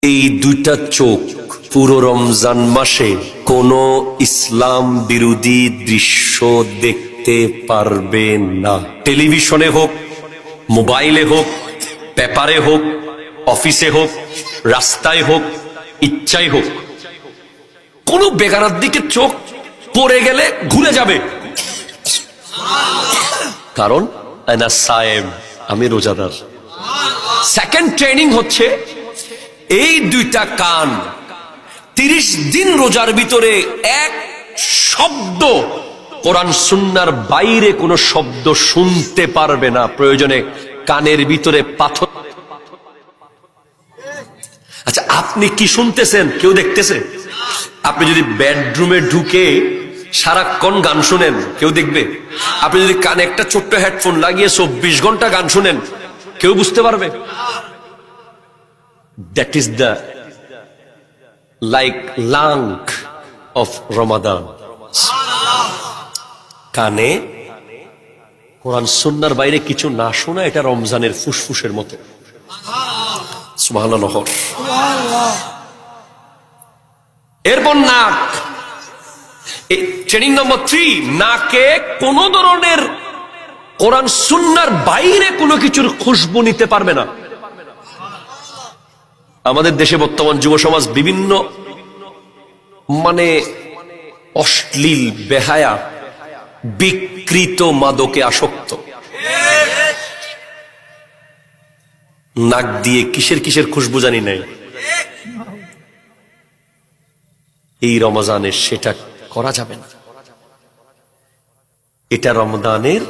এই দুইটা চোখ পুরো রমজান মাসে কোনো ইসলাম বিরোধী দৃশ্য দেখতে পারবে না। টেলিভিশনে হোক, মোবাইলে হোক, পেপারে হোক, অফিসে হোক, রাস্তায় হোক, ইচ্ছায় হোক, কোন বেগানার দিকে চোখ পড়ে গেলে ঘুরে যাবে। কারণ আনা সায়েম, আমি রোজাদার। সেকেন্ড ট্রেনিং হচ্ছে এই দুইটা কান 30 দিন রোজার ভিতরে এক শব্দ কোরআন সুন্নাহর বাইরে কোনো শব্দ শুনতে পারবে না। প্রয়োজনে কানের ভিতরে পাথর। আচ্ছা, আপনি কি শুনতেছেন? কেউ দেখতেছে? আপনি যদি বেডরুমে ঢুকে সারাক্ষণ গান শুনেন, কেউ দেখবে? আপনি যদি কানে একটা ছোট্ট হেডফোন লাগিয়ে 24 ঘন্টা গান শুনেন, কেউ বুঝতে পারবে? That is the like lung of Ramadan. কানে কোরআন সুন্নাহর বাইরে কিছু না শোনা, এটা রমজানের ফুসফুসের মতো। সুবহানাল্লাহ। এরপর নাক, ট্রেনিং নম্বর 3, নাকে কোন ধরনের কোরআন সুন্নাহর বাইরে কোনো কিছুর খুশবু নিতে পারবে না। আমাদের দেশে বর্তমান যুব সমাজ বিভিন্ন অশ্লীল, বেহায়া, বিকৃত মাদকে আসক্ত। নাক দিয়ে কিসের কিসের খুশবু জানি নাই। এই রমজানে সেটা করা যাবে না। এটা রমজানের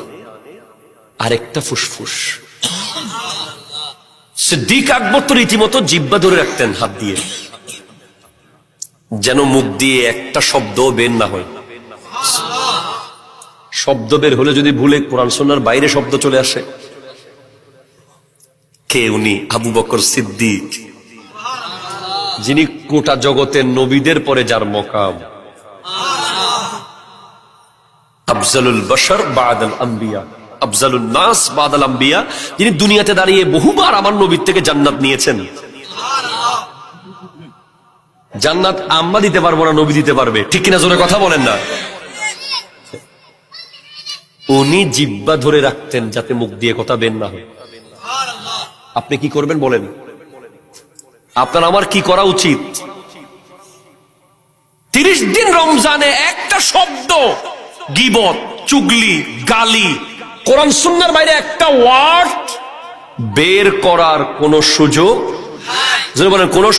আরেকটা ফুসফুস। সিদ্দিক আকবর তো রীতিমতো জিহ্বা ধরে রাখতেন হাত দিয়ে, যেন মুখ দিয়ে একটা শব্দ বের না হয়। শব্দ বের হলে যদি ভুলে কোরআন সুন্নাহর বাইরে শব্দ চলে আসে। কে উনি? আবু বকর সিদ্দিক, যিনি গোটা জগতের নবীদের পরে যার মকাম, আফজালুল বাশার বাদাল আম্বিয়া, আফজালুন নাস বাদাল আম্বিয়া, যিনি দুনিয়াতে দাঁড়িয়ে বহুবার আমার নবীর থেকে জান্নাত নিয়েছেন। জান্নাত আমরা দিতে পারবো না, নবী দিতে পারবে। ঠিক কিনা? জোরে কথা বলেন না। উনি জিহ্বা ধরে রাখতেন যাতে মুখ দিয়ে কথা বের না হয়। আপনি কি করবেন বলেন? আপনার আমার কি করা উচিত? 30 দিন রমজানে একটা শব্দ, গীবত, চুগলি, গালি, কোরআন সুন্নাহর বাইরে একটা ওয়ার্ড বের করার কোন সুযোগ, যদি বলেন কোন